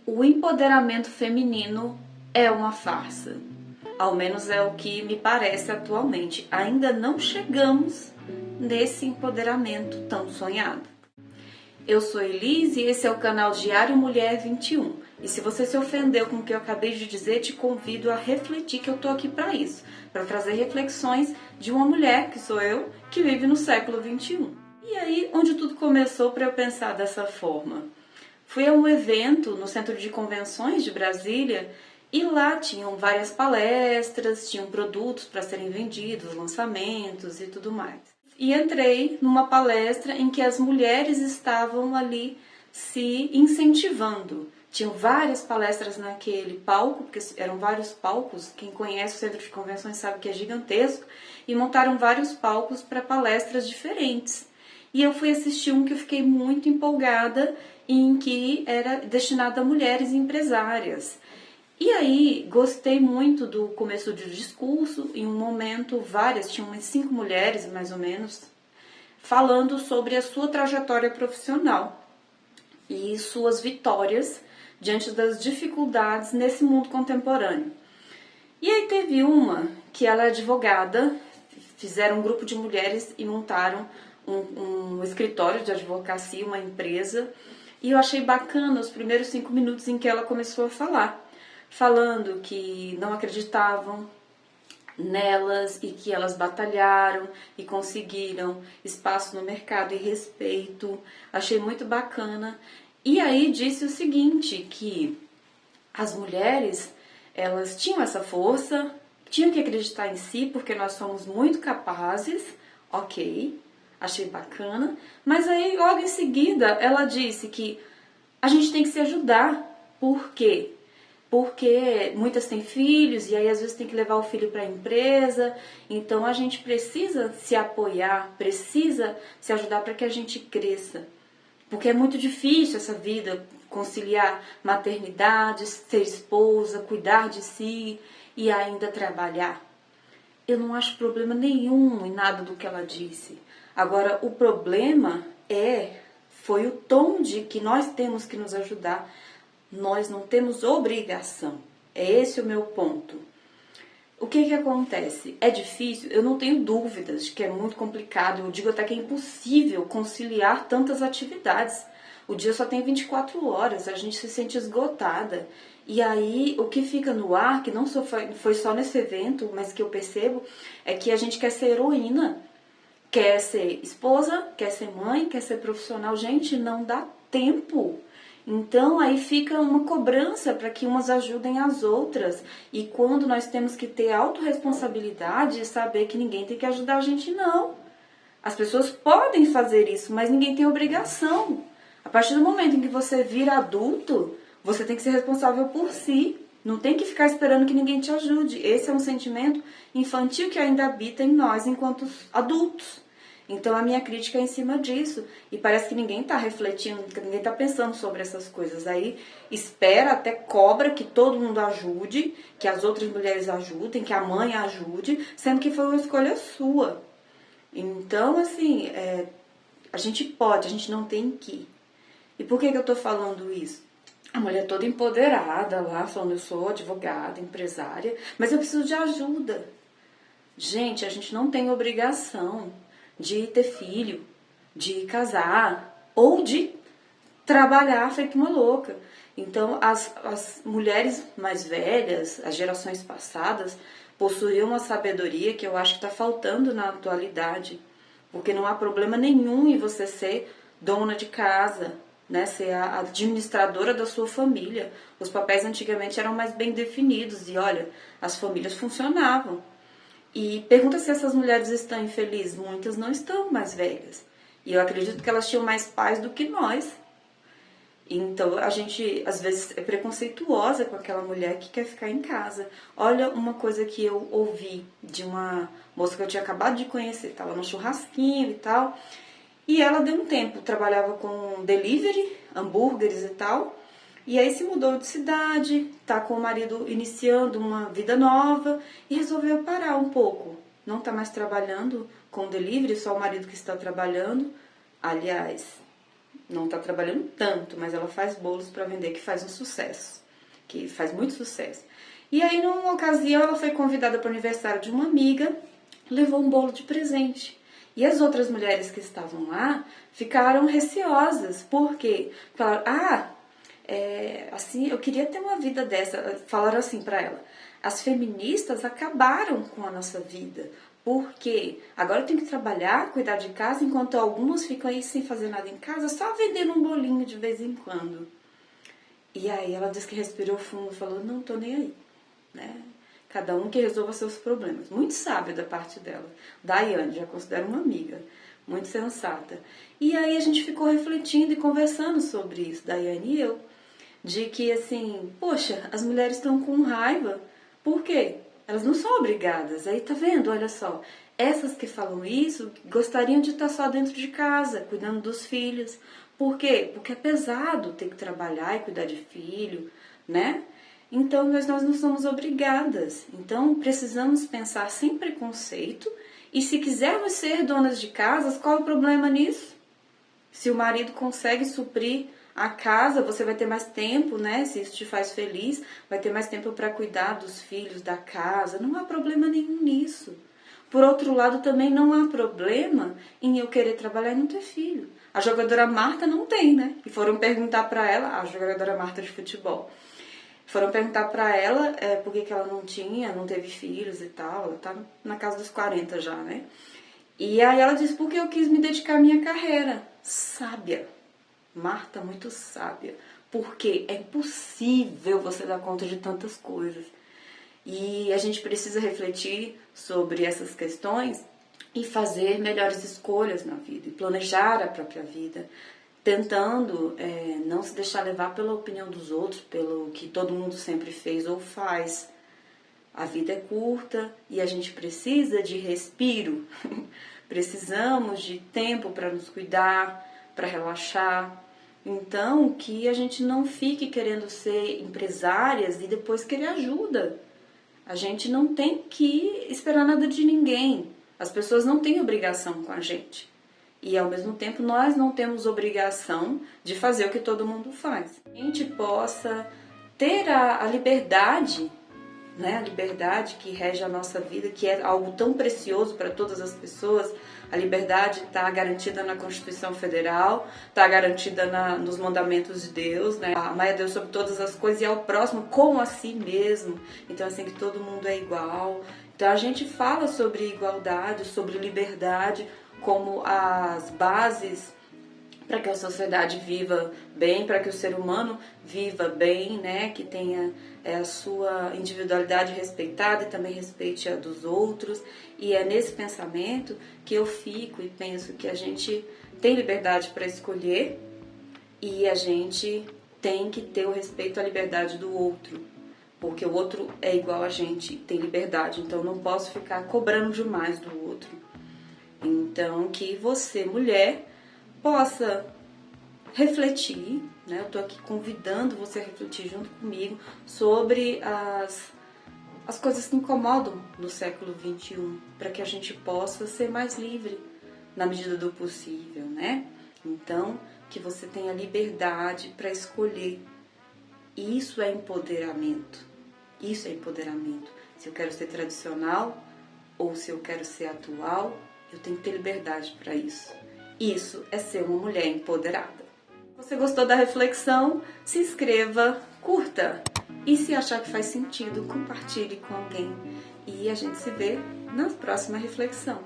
O empoderamento feminino é uma farsa. Ao menos é o que me parece atualmente. Ainda não chegamos nesse empoderamento tão sonhado. Eu sou Elise e esse é o canal Diário Mulher 21. E se você se ofendeu com o que eu acabei de dizer, te convido a refletir, que eu tô aqui para isso, para trazer reflexões de uma mulher, que sou eu, que vive no século 21. E aí, onde tudo começou para eu pensar dessa forma? Fui a um evento no Centro de Convenções de Brasília e lá tinham várias palestras, tinham produtos para serem vendidos, lançamentos e tudo mais. E entrei numa palestra em que as mulheres estavam ali se incentivando. Tinham várias palestras naquele palco, porque eram vários palcos, quem conhece o Centro de Convenções sabe que é gigantesco, e montaram vários palcos para palestras diferentes. E eu fui assistir um que eu fiquei muito empolgada, em que era destinado a mulheres empresárias. E aí, gostei muito do começo do discurso. Em um momento, tinham umas 5 mulheres, mais ou menos, falando sobre a sua trajetória profissional e suas vitórias diante das dificuldades nesse mundo contemporâneo. E aí teve uma que ela é advogada, fizeram um grupo de mulheres e montaram um escritório de advocacia, uma empresa, e eu achei bacana os primeiros 5 minutos em que ela começou a falar, falando que não acreditavam nelas e que elas batalharam e conseguiram espaço no mercado e respeito. Achei muito bacana. E aí disse o seguinte, que as mulheres, elas tinham essa força, tinham que acreditar em si, porque nós somos muito capazes, ok, achei bacana, mas aí logo em seguida ela disse que a gente tem que se ajudar. Por quê? Porque muitas têm filhos e aí às vezes tem que levar o filho para a empresa, então a gente precisa se apoiar, precisa se ajudar para que a gente cresça. Porque é muito difícil essa vida, conciliar maternidade, ser esposa, cuidar de si e ainda trabalhar. Eu não acho problema nenhum em nada do que ela disse. Agora, o problema foi o tom de que nós temos que nos ajudar. Nós não temos obrigação. É esse o meu ponto. O que acontece? É difícil? Eu não tenho dúvidas de que é muito complicado. Eu digo até que é impossível conciliar tantas atividades. O dia só tem 24 horas, a gente se sente esgotada. E aí, o que fica no ar, que não foi só nesse evento, mas que eu percebo, é que a gente quer ser heroína. Quer ser esposa, quer ser mãe, quer ser profissional. Gente, não dá tempo. Então, aí fica uma cobrança para que umas ajudem as outras. E quando nós temos que ter autorresponsabilidade e saber que ninguém tem que ajudar a gente, não. As pessoas podem fazer isso, mas ninguém tem obrigação. A partir do momento em que você vira adulto, você tem que ser responsável por si. Não tem que ficar esperando que ninguém te ajude. Esse é um sentimento infantil que ainda habita em nós enquanto adultos. Então a minha crítica é em cima disso. E parece que ninguém está refletindo, que ninguém está pensando sobre essas coisas. Aí espera, até cobra que todo mundo ajude, que as outras mulheres ajudem, que a mãe ajude, sendo que foi uma escolha sua. Então, assim, a gente pode, a gente não tem que. E por que eu estou falando isso? A mulher toda empoderada lá, falando eu sou advogada, empresária, mas eu preciso de ajuda. Gente, a gente não tem obrigação de ter filho, de casar ou de trabalhar feito uma louca. Então, as mulheres mais velhas, as gerações passadas, possuíam uma sabedoria que eu acho que está faltando na atualidade. Porque não há problema nenhum em você ser dona de casa, né, ser a administradora da sua família. Os papéis antigamente eram mais bem definidos e, olha, as famílias funcionavam. E pergunta se essas mulheres estão infelizes. Muitas não estão mais velhas. E eu acredito que elas tinham mais paz do que nós. Então a gente às vezes é preconceituosa com aquela mulher que quer ficar em casa. Olha uma coisa que eu ouvi de uma moça que eu tinha acabado de conhecer. Estava no churrasquinho e tal. E ela deu um tempo, trabalhava com delivery, hambúrgueres e tal. E aí se mudou de cidade, tá com o marido iniciando uma vida nova e resolveu parar um pouco. Não tá mais trabalhando com delivery, só o marido que está trabalhando. Aliás, não está trabalhando tanto, mas ela faz bolos para vender que faz um sucesso, que faz muito sucesso. E aí, numa ocasião, ela foi convidada para o aniversário de uma amiga, levou um bolo de presente. E as outras mulheres que estavam lá ficaram receosas, porque falaram, assim, eu queria ter uma vida dessa. Falaram assim para ela, as feministas acabaram com a nossa vida, porque agora eu tenho que trabalhar, cuidar de casa, enquanto algumas ficam aí sem fazer nada em casa, só vendendo um bolinho de vez em quando. E aí ela disse que respirou fundo e falou, não tô nem aí, né? Cada um que resolva seus problemas. Muito sábio da parte dela. Daiane, já considero uma amiga, muito sensata. E aí a gente ficou refletindo e conversando sobre isso, Daiane e eu, de que assim, poxa, as mulheres estão com raiva. Por quê? Elas não são obrigadas. Aí tá vendo, olha só, essas que falam isso gostariam de estar só dentro de casa, cuidando dos filhos. Por quê? Porque é pesado ter que trabalhar e cuidar de filho, né? Então, nós não somos obrigadas. Então, precisamos pensar sem preconceito. E se quisermos ser donas de casas, qual é o problema nisso? Se o marido consegue suprir a casa, você vai ter mais tempo, né? Se isso te faz feliz, vai ter mais tempo para cuidar dos filhos, da casa. Não há problema nenhum nisso. Por outro lado, também não há problema em eu querer trabalhar e não ter filho. A jogadora Marta não tem, né? E foram perguntar para ela, a jogadora Marta de futebol, foram perguntar pra ela por que ela não teve filhos e tal. Ela tá na casa dos 40 já, né? E aí ela disse, porque eu quis me dedicar à minha carreira. Sábia. Marta, muito sábia. Porque é impossível você dar conta de tantas coisas. E a gente precisa refletir sobre essas questões e fazer melhores escolhas na vida. E planejar a própria vida. Tentando não se deixar levar pela opinião dos outros, pelo que todo mundo sempre fez ou faz. A vida é curta e a gente precisa de respiro. Precisamos de tempo para nos cuidar, para relaxar. Então, que a gente não fique querendo ser empresárias e depois querer ajuda. A gente não tem que esperar nada de ninguém. As pessoas não têm obrigação com a gente. E, ao mesmo tempo, nós não temos obrigação de fazer o que todo mundo faz. A gente possa ter a liberdade, né? A liberdade que rege a nossa vida, que é algo tão precioso para todas as pessoas. A liberdade está garantida na Constituição Federal, está garantida nos mandamentos de Deus, né? Amar a Deus sobre todas as coisas e ao próximo como a si mesmo. Então, assim, que todo mundo é igual. Então, a gente fala sobre igualdade, sobre liberdade, como as bases para que a sociedade viva bem, para que o ser humano viva bem, né? Que tenha a sua individualidade respeitada e também respeite a dos outros. E é nesse pensamento que eu fico e penso que a gente tem liberdade para escolher e a gente tem que ter o respeito à liberdade do outro. Porque o outro é igual a gente, tem liberdade, então eu não posso ficar cobrando demais do outro. Então, que você, mulher, possa refletir, né? Eu tô aqui convidando você a refletir junto comigo sobre as coisas que incomodam no século XXI, para que a gente possa ser mais livre na medida do possível, né? Então, que você tenha liberdade para escolher. Isso é empoderamento. Isso é empoderamento. Se eu quero ser tradicional ou se eu quero ser atual, eu tenho que ter liberdade para isso. Isso é ser uma mulher empoderada. Se você gostou da reflexão, se inscreva, curta. E se achar que faz sentido, compartilhe com alguém. E a gente se vê na próxima reflexão.